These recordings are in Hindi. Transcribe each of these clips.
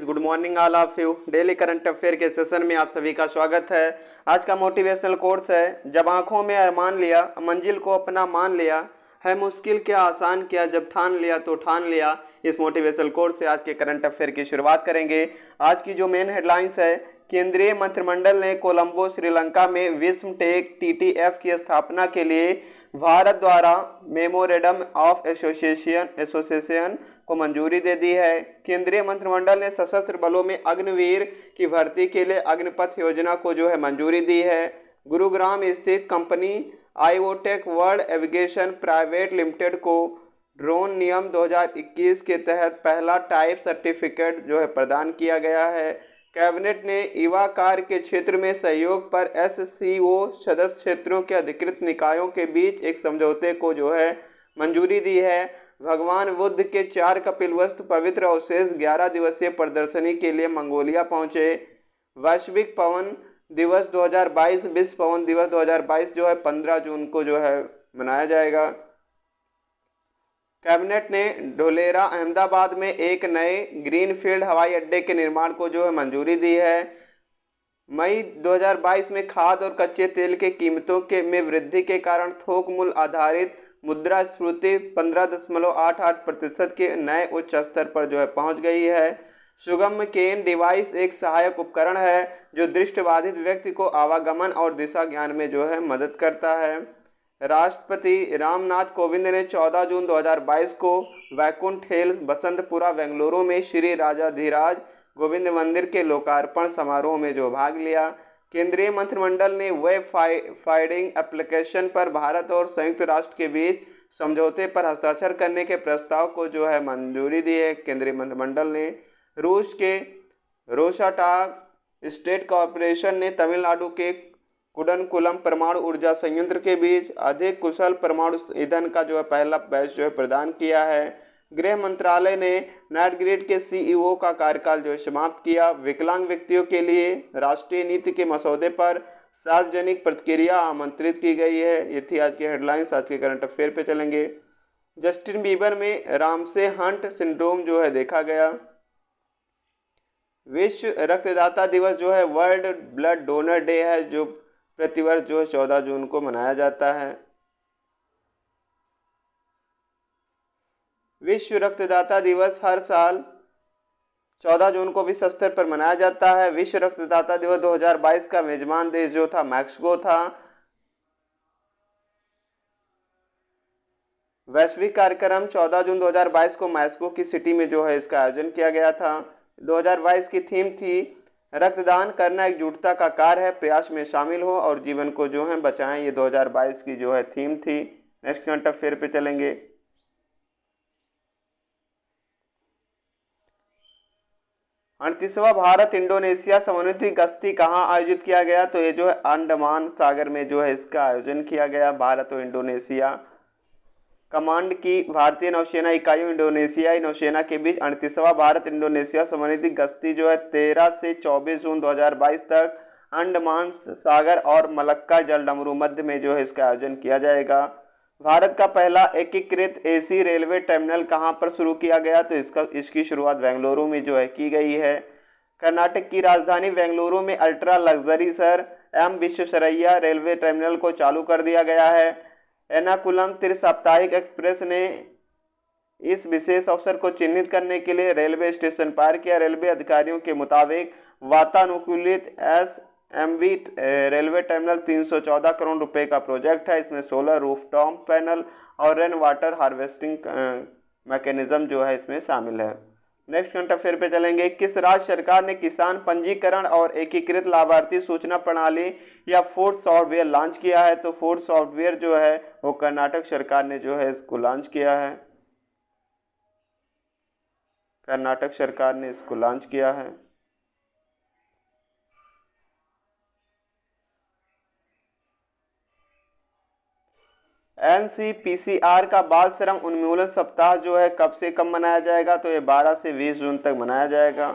Good morning all of you. Daily current affair के सेशन में आप सभी का स्वागत है। आज का मोटिवेशनल कोर्स है, जब आंखों में अरमान लिया, मंजिल को अपना मान लिया, है मुश्किल क्या आसान किया, जब ठान लिया तो ठान लिया। इस मोटिवेशनल कोर्स से आज के करंट अफेयर की शुरुआत करेंगे। आज की जो मेन हेडलाइंस है, केंद्रीय मंत्रिमंडल ने कोलंबो श्रीलंका में विश्व टेक टीटीएफ की स्थापना के लिए भारत द्वारा मेमोरेंडम ऑफ एसोसिएशन को मंजूरी दे दी है। केंद्रीय मंत्रिमंडल ने सशस्त्र बलों में अग्निवीर की भर्ती के लिए अग्निपथ योजना को जो है मंजूरी दी है। गुरुग्राम स्थित कंपनी आईओटेक वर्ल्ड एविगेशन प्राइवेट लिमिटेड को ड्रोन नियम 2021 के तहत पहला टाइप सर्टिफिकेट जो है प्रदान किया गया है। कैबिनेट ने ईवा कार के क्षेत्र में सहयोग पर एससीओ सदस्य क्षेत्रों के अधिकृत निकायों के बीच एक समझौते को जो है मंजूरी दी है। भगवान बुद्ध के 4 कपिलवस्तु पवित्र अवशेष 11 दिवसीय प्रदर्शनी के लिए मंगोलिया पहुंचे। वैश्विक पवन दिवस 2022 विश्व पवन दिवस 2022 जो है 15 जून को जो है मनाया जाएगा। कैबिनेट ने ढोलेरा अहमदाबाद में एक नए ग्रीनफील्ड हवाई अड्डे के निर्माण को जो है मंजूरी दी है। मई 2022 में खाद और कच्चे तेल के कीमतों के में वृद्धि के कारण थोक मूल्य आधारित मुद्रास्फीति 15.88% के नए उच्च स्तर पर जो है पहुंच गई है। सुगम केन डिवाइस एक सहायक उपकरण है जो दृष्टिबाधित व्यक्ति को आवागमन और दिशा ज्ञान में जो है मदद करता है। राष्ट्रपति रामनाथ कोविंद ने 14 जून 2022 को वैकुंठ हिल बसंतपुरा बेंगलुरु में श्री राजाधिराज गोविंद मंदिर के लोकार्पण समारोह में जो भाग लिया। केंद्रीय मंत्रिमंडल ने वेब फाइंडिंग एप्लीकेशन पर भारत और संयुक्त राष्ट्र के बीच समझौते पर हस्ताक्षर करने के प्रस्ताव को जो है मंजूरी दी है। केंद्रीय मंत्रिमंडल ने रूस के रोसाटॉप स्टेट कॉर्पोरेशन ने तमिलनाडु के कुडनकुलम परमाणु ऊर्जा संयंत्र के बीच अधिक कुशल परमाणु ईंधन का जो है पहला बैच जो है प्रदान किया है। गृह मंत्रालय ने नेटग्रिड के सीईओ का कार्यकाल जो है समाप्त किया। विकलांग व्यक्तियों के लिए राष्ट्रीय नीति के मसौदे पर सार्वजनिक प्रतिक्रिया आमंत्रित की गई है। ये थी आज की हेडलाइंस। आज के करंट अफेयर पे चलेंगे। जस्टिन बीबर में रामसे हंट सिंड्रोम जो है देखा गया। विश्व रक्तदाता दिवस जो है वर्ल्ड ब्लड डोनर डे है, जो प्रतिवर्ष जो है 14 जून को मनाया जाता है। विश्व रक्तदाता दिवस हर साल 14 जून को विश्व स्तर पर मनाया जाता है। विश्व रक्तदाता दिवस 2022 का मेजबान देश जो था मैक्सिको था। वैश्विक कार्यक्रम 14 जून 2022 को मैक्सिको की सिटी में जो है इसका आयोजन किया गया था। 2022 की थीम थी रक्तदान करना एकजुटता का कार्य है, प्रयास में शामिल हो और जीवन को जो है बचाएं। ये 2022 की जो है थीम थी। नेक्स्ट करंट अफेयर पे चलेंगे। 38वां भारत इंडोनेशिया समन्वित गश्ती कहाँ आयोजित किया गया? तो ये जो है अंडमान सागर में जो है इसका आयोजन किया गया। भारत और इंडोनेशिया कमांड की भारतीय नौसेना इकाइयों इंडोनेशियाई नौसेना के बीच 38वां भारत इंडोनेशिया समन्वित गश्ती जो है 13 से 24 जून 2022 तक अंडमान सागर और मलक्का जलडमरू मध्य में जो है इसका आयोजन किया जाएगा। भारत का पहला एकीकृत एसी रेलवे टर्मिनल कहां पर शुरू किया गया? तो इसकी शुरुआत बेंगलुरु में जो है की गई है। कर्नाटक की राजधानी बेंगलुरु में ultra luxury sir M Visvesvaraya railway terminal को चालू कर दिया गया है। एर्नाकुलम त्रिसाप्ताहिक एक्सप्रेस ने इस विशेष अवसर को चिन्हित करने के लिए रेलवे स्टेशन पार किया। रेलवे अधिकारियों के मुताबिक वातानुकूलित एसएमवी रेलवे टर्मिनल 314 करोड़ रुपए का प्रोजेक्ट है। इसमें सोलर रूफटॉप पैनल और रेन वाटर हार्वेस्टिंग मैकेनिज्म जो है इसमें शामिल है। नेक्स्ट करंट अफेयर पे चलेंगे। किस राज्य सरकार ने किसान पंजीकरण और एकीकृत लाभार्थी सूचना प्रणाली या फूड सॉफ्टवेयर लॉन्च किया है? तो फूड सॉफ्टवेयर जो है वो कर्नाटक सरकार ने जो है इसको लॉन्च किया है। कर्नाटक सरकार ने इसको लॉन्च किया है। एनसीपीसीआर का बाल श्रम उन्मूलन सप्ताह जो है कब से कब मनाया जाएगा? तो ये 12 से 20 जून तक मनाया जाएगा।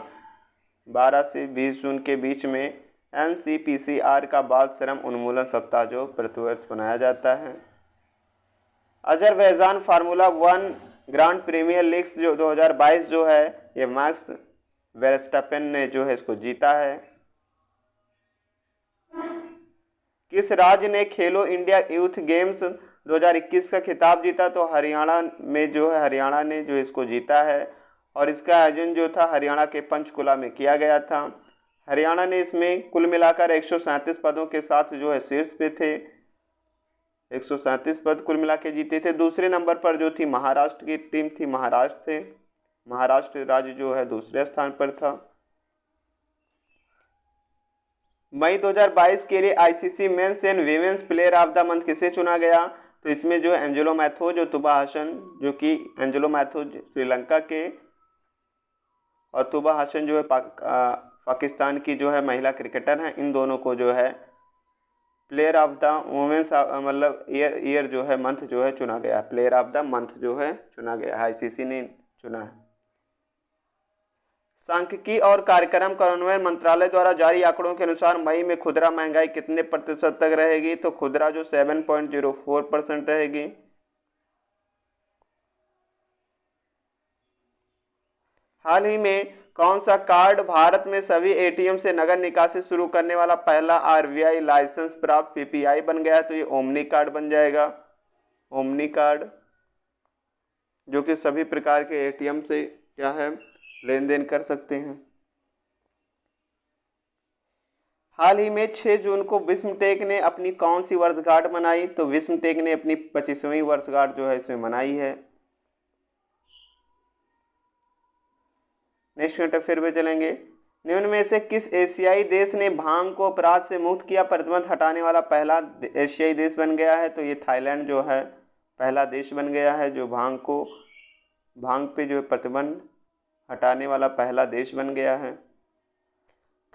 12 से 20 जून के बीच में एनसीपीसीआर का बाल श्रम उन्मूलन सप्ताह जो प्रतिवर्ष मनाया जाता है। Azerbaijan formula 1 grand premier leagues जो 2022 जो है ये मैक्स वेरस्टैपेन ने जो है इसको जीता है। किस राज्य ने खेलो इंडिया यूथ गेम्स 2021 का खिताब जीता? तो हरियाणा में जो है हरियाणा ने जो इसको जीता है और इसका आयोजन जो था हरियाणा के पंचकुला में किया गया था। हरियाणा ने इसमें कुल मिलाकर 137 पदों के साथ जो है शीर्ष पे थे, 137 पद कुल मिला के जीते थे। दूसरे नंबर पर जो थी महाराष्ट्र की टीम थी, महाराष्ट्र राज्य जो है दूसरे स्थान पर था। मई 2022 के लिए ICC men's and women's player of the month किसे चुना गया? तो इसमें जो है एंजेलो मैथ्यूज और तुबा हसन, जो कि एंजेलो मैथ्यूज श्रीलंका के और तुबा हसन जो है पाकिस्तान की जो है महिला क्रिकेटर हैं, इन दोनों को जो है प्लेयर ऑफ द वुमेन्स मतलब ईयर जो है मंथ जो है चुना गया, प्लेयर ऑफ द मंथ जो है चुना गया, आईसीसी ने चुना है। सांख्यिकी और कार्यक्रम कार्यान्वयन मंत्रालय द्वारा जारी आंकड़ों के अनुसार मई में खुदरा महंगाई कितने प्रतिशत तक रहेगी? तो खुदरा जो 7.04% रहेगी। हाल ही में कौन सा कार्ड भारत में सभी एटीएम से नगद निकासी शुरू करने वाला पहला आरबीआई लाइसेंस प्राप्त पीपीआई बन गया है? तो ये ओमनी कार्ड बन जाएगा। ओमनी कार्ड जो कि सभी प्रकार के एटीएम से क्या है लेन देन कर सकते हैं। हाल ही में 6 जून को विस्मटेक ने अपनी कौन सी वर्षगांठ मनाई? तो विस्मटेक ने अपनी 25वीं वर्षगांठ जो है इसमें मनाई है। नेक्स्ट घंटे फिर भी चलेंगे। निम्न में से किस एशियाई देश ने भांग को अपराध से मुक्त किया? प्रतिबंध हटाने वाला पहला एशियाई देश बन गया है। तो ये थाईलैंड जो है पहला देश बन गया है जो भांग पे जो है प्रतिबंध हटाने वाला पहला देश बन गया है।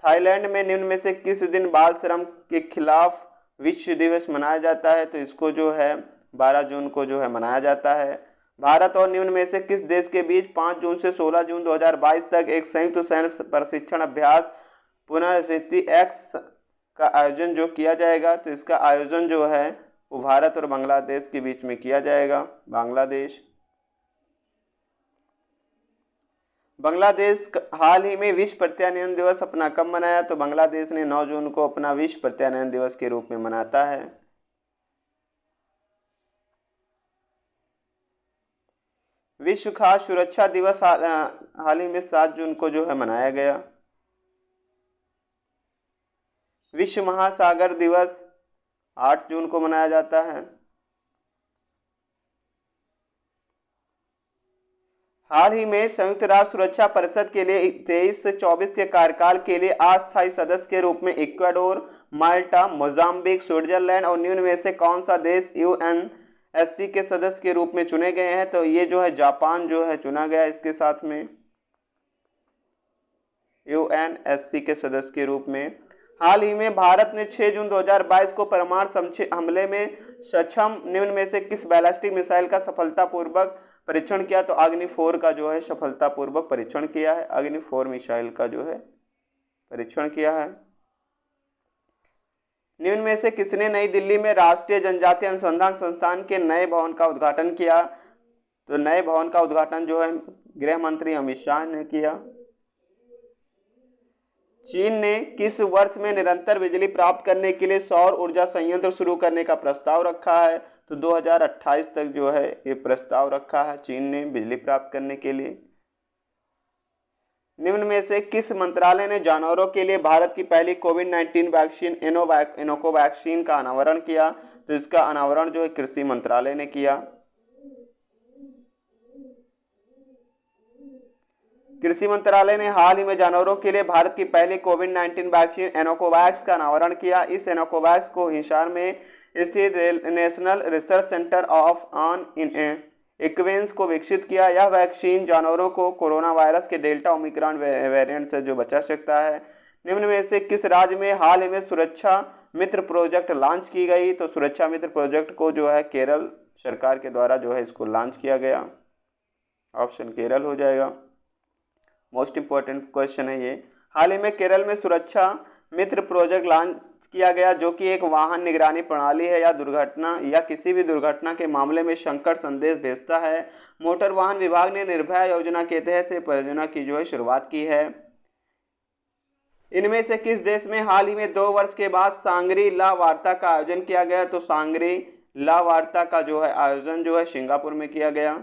थाईलैंड में निम्न में से किस दिन बाल श्रम के खिलाफ विश्व दिवस मनाया जाता है? तो इसको जो है 12 जून को जो है मनाया जाता है। भारत और निम्न में से किस देश के बीच 5 जून से 16 जून 2022 तक एक संयुक्त सैन्य प्रशिक्षण अभ्यास पुनरावृत्ति एक्स का आयोजन जो किया जाएगा? तो इसका आयोजन जो है वो भारत और बांग्लादेश के बीच में किया जाएगा। बांग्लादेश हाल ही में विश्व प्रत्यानयन दिवस अपना कब मनाया? तो बांग्लादेश ने 9 जून को अपना विश्व प्रत्यानयन दिवस के रूप में मनाता है। विश्व खाद्य सुरक्षा दिवस हाल ही में 7 जून को जो है मनाया गया। विश्व महासागर दिवस 8 जून को मनाया जाता है। हाल ही में संयुक्त राष्ट्र सुरक्षा परिषद के लिए 23 से 24 के कार्यकाल के लिए अस्थायी सदस्य के रूप में इक्वाडोर, माल्टा, मोजाम्बिक, स्विट्जरलैंड और निम्न में से कौन सा देश यूएनएससी के सदस्य के रूप में चुने गए हैं? तो ये जो है जापान जो है चुना गया इसके साथ में यूएनएससी के सदस्य के रूप में। हाल ही में भारत ने 6 जून 2022 को परमाणु हमले में सक्षम निम्न में से किस बैलिस्टिक मिसाइल का सफलतापूर्वक परीक्षण किया? तो अग्नि 4 का जो है सफलतापूर्वक परीक्षण किया है। अग्नि 4 मिसाइल का जो है परीक्षण किया है। निम्न में से किसने नई दिल्ली में राष्ट्रीय जनजातीय अनुसंधान संस्थान के नए भवन का उद्घाटन किया? तो नए भवन का उद्घाटन जो है गृह मंत्री अमित शाह ने किया। चीन ने किस वर्ष में निरंतर बिजली प्राप्त करने के लिए सौर ऊर्जा संयंत्र शुरू करने का प्रस्ताव रखा है? तो 2028 तक जो है ये प्रस्ताव रखा है चीन ने बिजली प्राप्त करने के लिए। निम्न में से किस मंत्रालय ने जानवरों के लिए भारत की पहली कोविड-19 वैक्सीन इनोकोवैक्सीन का अनावरण किया? तो इसका अनावरण जो है कृषि मंत्रालय ने किया। कृषि मंत्रालय ने हाल ही में जानवरों के लिए भारत की पहली कोविड-19 वैक्सीन एनोकोवैक्स का अनावरण किया। इस एनोकोवैक्स को हिसार में स्थित नेशनल रिसर्च सेंटर ऑन इक्वेंस को विकसित किया। यह वैक्सीन जानवरों को कोरोना वायरस के डेल्टा ओमिक्रॉन वेरिएंट से जो बचा सकता है। निम्न में से किस राज्य में हाल ही में सुरक्षा मित्र प्रोजेक्ट लॉन्च की गई? तो सुरक्षा मित्र प्रोजेक्ट को जो है केरल सरकार के द्वारा जो है इसको लॉन्च किया गया। ऑप्शन केरल हो जाएगा। मोस्ट इंपॉर्टेंट क्वेश्चन है ये। हाल ही में केरल में सुरक्षा मित्र प्रोजेक्ट लॉन्च किया गया जो कि एक वाहन निगरानी प्रणाली है या दुर्घटना या किसी भी दुर्घटना के मामले में संकट संदेश भेजता है। मोटर वाहन विभाग ने निर्भया योजना के तहत से परियोजना की जो है शुरुआत की है। इनमें से किस देश में हाल ही में 2 वर्ष के बाद सांग्री ला वार्ता का आयोजन किया गया? तो सांग्री ला वार्ता का जो है आयोजन जो है सिंगापुर में किया गया।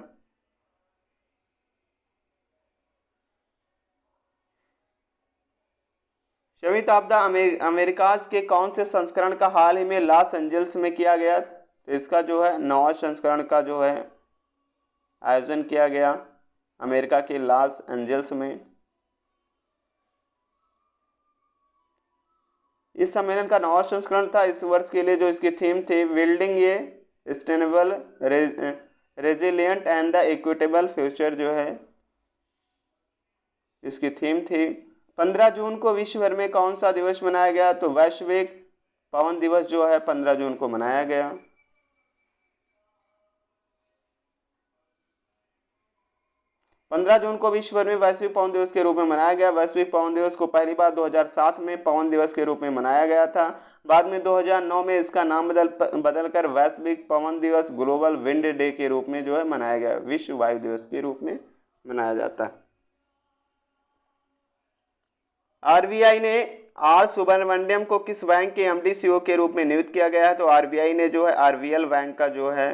संयुक्त आपदा अमेरिका के कौन से संस्करण का हाल ही में लॉस एंजल्स में किया गया? तो इसका जो है 9वां संस्करण का जो है आयोजन किया गया अमेरिका के लॉस एंजल्स में। इस सम्मेलन का 9वां संस्करण था। इस वर्ष के लिए जो इसकी थीम थी building A sustainable resilient and the equitable future जो है इसकी थीम थी। 15 जून को विश्व भर में कौन सा दिवस मनाया गया? तो वैश्विक पवन दिवस जो है 15 जून को मनाया गया। पंद्रह जून को विश्व भर में वैश्विक पवन दिवस के रूप में मनाया गया। वैश्विक पवन दिवस को पहली बार 2007 में पवन दिवस के रूप में मनाया गया था। बाद में 2009 में इसका नाम बदलकर वैश्विक पवन दिवस ग्लोबल विंड डे के रूप में जो है मनाया गया, विश्व वायु दिवस के रूप में मनाया जाता है। आरबीआई ने आर सुब्रमण्यम को किस बैंक के एमडी सीईओ के रूप में नियुक्त किया गया है? तो आरबीआई ने जो है आरबीएल बैंक का जो है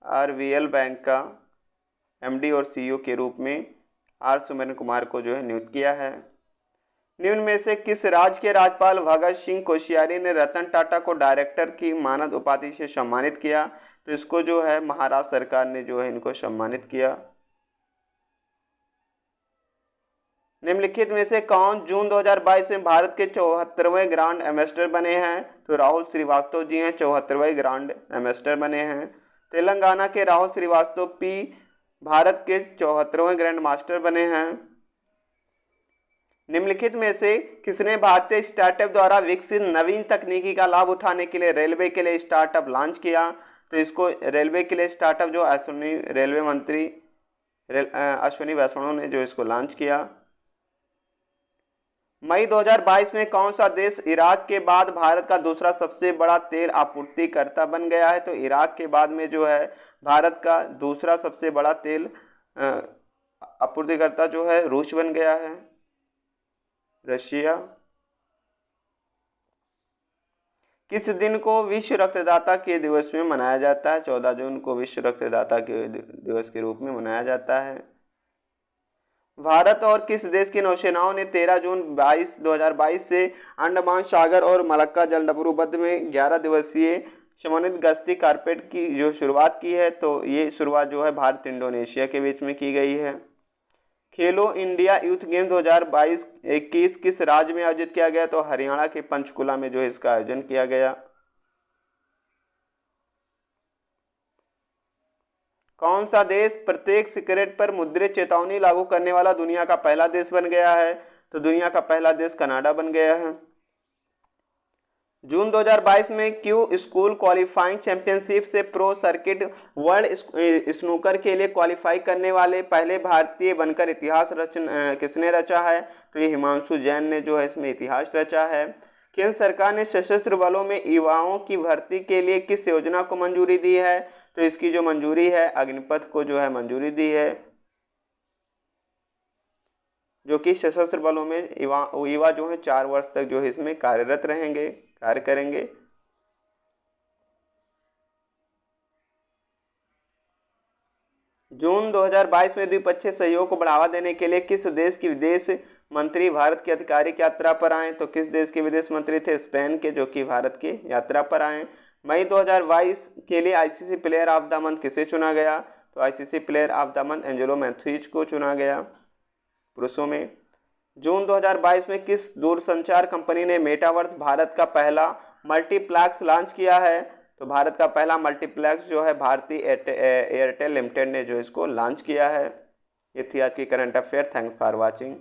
आरबीएल बैंक का एमडी और सीईओ के रूप में आर सुब्रमण्यम कुमार को जो है नियुक्त किया है। निम्न में से किस राज्य के राज्यपाल भगत सिंह कोश्यारी ने रतन टाटा को डायरेक्टर की मानद उपाधि से सम्मानित किया? तो इसको जो है महाराष्ट्र सरकार ने जो है इनको सम्मानित किया। निम्नलिखित में से कौन जून 2022 में भारत के 74वें ग्रांड एम्बेसडर बने हैं? तो राहुल श्रीवास्तव जी हैं 74वें ग्रांड एम्बेसडर बने हैं। तेलंगाना के राहुल श्रीवास्तव पी भारत के 74वें ग्रैंड मास्टर बने हैं। निम्नलिखित में से किसने भारतीय स्टार्टअप द्वारा विकसित नवीन तकनीकी का लाभ उठाने के लिए रेलवे के लिए स्टार्टअप लॉन्च किया? तो इसको रेलवे के लिए स्टार्टअप जो रेलवे मंत्री अश्विनी वैष्णव ने जो इसको लॉन्च किया। मई 2022 में कौन सा देश इराक के बाद भारत का दूसरा सबसे बड़ा तेल आपूर्तिकर्ता बन गया है? तो इराक के बाद में जो है भारत का दूसरा सबसे बड़ा तेल आपूर्तिकर्ता जो है रूस बन गया है, रशिया। किस दिन को विश्व रक्तदाता के दिवस में मनाया जाता है? 14 जून को विश्व रक्तदाता के दिवस के रूप में मनाया जाता है। भारत और किस देश की नौसेनाओं ने 13 जून 2022 से अंडमान सागर और मलक्का जलप्रभुबंध में 11 दिवसीय समन्वित गश्ती कारपेट की जो शुरुआत की है? तो ये शुरुआत जो है भारत इंडोनेशिया के बीच में की गई है। खेलो इंडिया यूथ गेम 2022-21 किस राज्य में आयोजित किया गया? तो हरियाणा के पंचकुला में जो है इसका आयोजन किया गया। कौन सा देश प्रत्येक सिगरेट पर मुद्रित चेतावनी लागू करने वाला दुनिया का पहला देश बन गया है? तो दुनिया का पहला देश कनाडा बन गया है। जून 2022 में क्यू स्कूल क्वालिफाइंग चैंपियनशिप से प्रो सर्किट वर्ल्ड स्नूकर के लिए क्वालिफाई करने वाले पहले भारतीय बनकर इतिहास किसने रचा है? तो ये हिमांशु जैन ने जो है इसमें इतिहास रचा है। केंद्र सरकार ने सशस्त्र बलों में युवाओं की भर्ती के लिए किस योजना को मंजूरी दी है? तो इसकी जो मंजूरी है अग्निपथ को जो है मंजूरी दी है, जो कि सशस्त्र बलों में युवा जो है 4 वर्ष तक जो है इसमें कार्यरत रहेंगे, कार्य करेंगे। जून 2022 में द्विपक्षीय सहयोग को बढ़ावा देने के लिए किस देश की विदेश मंत्री भारत की आधिकारिक यात्रा पर आए? तो किस देश के विदेश मंत्री थे? स्पेन के, जो कि भारत की यात्रा पर आए। मई 2022 के लिए ICC player of the month किसे चुना गया? तो ICC player of the month Angelo Mathews को चुना गया पुरुषों में। जून 2022 में किस दूरसंचार कंपनी ने मेटावर्स भारत का पहला मल्टीप्लेक्स लॉन्च किया है? तो भारत का पहला मल्टीप्लेक्स जो है भारतीय एयरटेल लिमिटेड ने जो इसको लॉन्च किया है। ये थी आज की current affair. Thanks for watching.